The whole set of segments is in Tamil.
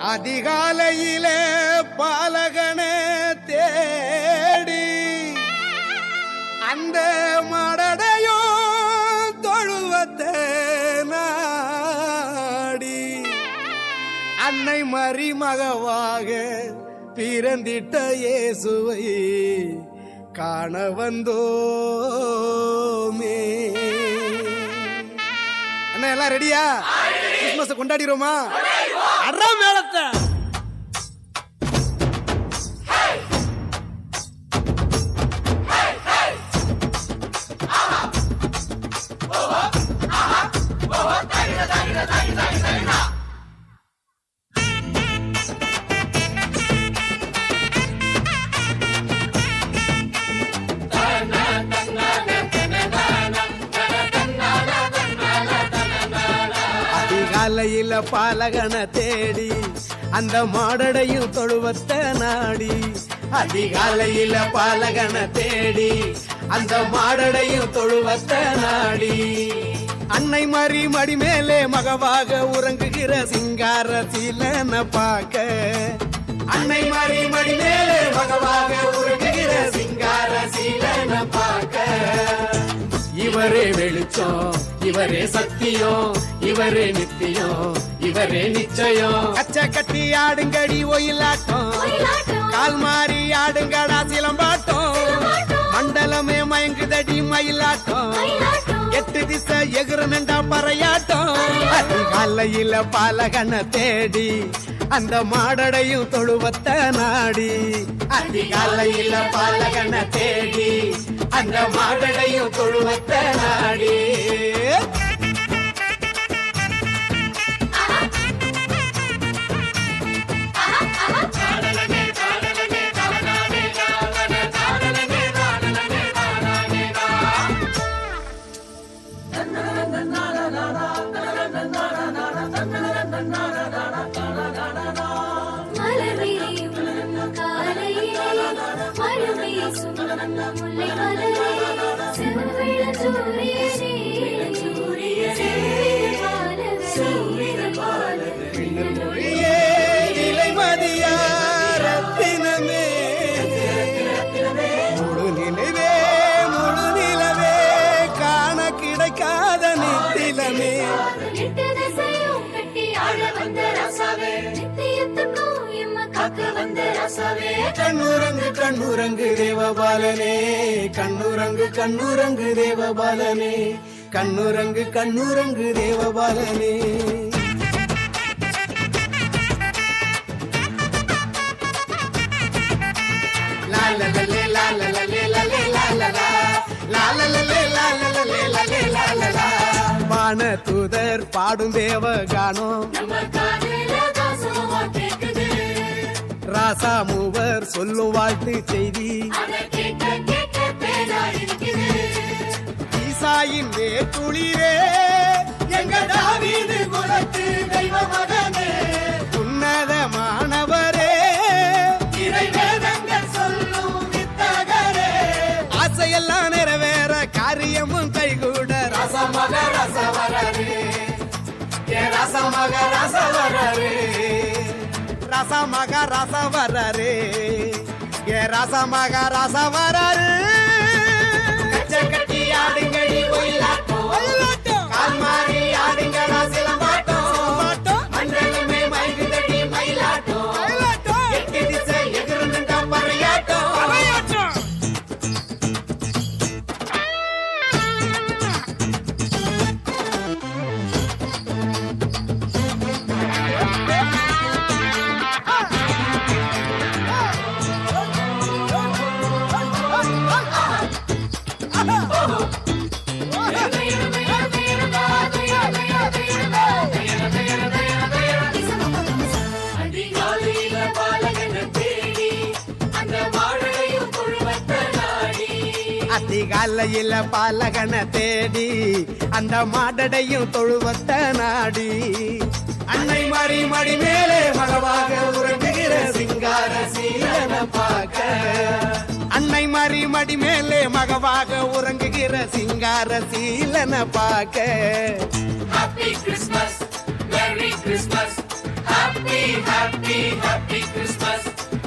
அதிகாலையிலே பாலகன தேடி அந்த மடடையும் தொழுவத்தை நாடி அன்னை மறிமகவாக பிறந்திட்ட இயேசுவை காண வந்தோமே. அண்ணா எல்லாம் ரெடியா? கிறிஸ்துமஸ் கொண்டாடிரோமா? அறா மேளத்தை அதிகாலையில பாலகன தேடி அந்த மாடடையும் தொழுவத்தை நாடி. அதிகாலையில பாலகன தேடி அந்த மாடடையும் தொழுவத்தை நாடி அன்னை மறி மடி மேலே மகவாக உறங்குகிற சிங்கார சீலன பாக்க. அன்னை மறி மடி மேலே மகவாக உறங்குகிற சிங்கார சீலன பாக்க. இவரே வெளிச்சம், இவரே சத்தியம், இவரே நித்தியம், இவரே நிச்சயம். அச்ச கட்டி ஆடுங்கடி ஒயிலாட்டம், கால் மாறி ஆடுங்கடா சிலம்பாட்டம். மண்டலமே மயங்குதடி மயிலாட்டம், எட்டு திசை எகுறனண்டா பறையாட்டம். அதிகாலையில பாலகன தேடி அந்த மாடடையும் தொழுவத்தை நாடி. அதிகாலையில பாலகன தேடி அந்த மாடடையும் தொழுவத்தை நாடி. முழு நிலவே காண கிடைக்காத நித்திலமே. கண்ணுரங்கு கண்ணுரங்கு தேவபாலனே, கண்ணுரங்கு கண்ணுரங்கு தேவபாலனே, கண்ணுரங்கு கண்ணுரங்கு தேவபாலனே. வான தூதர் பாடும் தேவ கானம், ராசா மூவர் சொல்லும் வாழ்த்து செய்தி. ஈசாயின் வேட்டுளிரே எங்க தாவீது குலத்து தெய்வ மகனே, உன்னதமானவரே இறை வேதங்கள் சொல்லும் வித்தகரே. ஆசையெல்லாம் நிறைவேற காரியமும் கைகூட ரசமக ரசவரரே, ரசமக ரசவரரே, ரசமக ரசவரரே, ரசமக ரசவரரே. கட்டி ஆடுங்கடி ஒயிலாட்டம், கால் மாறி ஆடுங்கடா சிலம்பாட்டம். மண்டலமே மயங்குதடி மயிலாட்டம், எட்டு திசை எகுறனண்டா பறையாட்டம். அதிகாலையில பாலகன தேடி அந்த மாடடையும் தொழுவத்தை நாடி. அன்னை மறி மடி மேலே மகவாக உறங்குகிற சிங்கார சீலன பாக்க. அன்னை மறி மடி மேலே மகவாக உறங்குகிற சிங்கார சீலன பாக்க. Happy Christmas, Merry Christmas, Happy, happy, happy Christmas.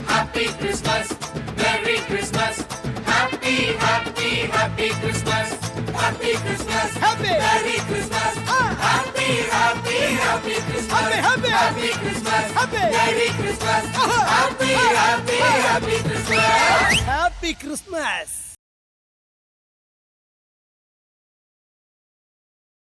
Happy Christmas. Merry Christmas. Happy, happy, happy Christmas. Happy Christmas. Happy. Merry Christmas. Happy, happy, happy Christmas. Happy, happy. Happy Christmas. Happy. Merry Christmas. Happy, happy, happy Christmas. Happy Christmas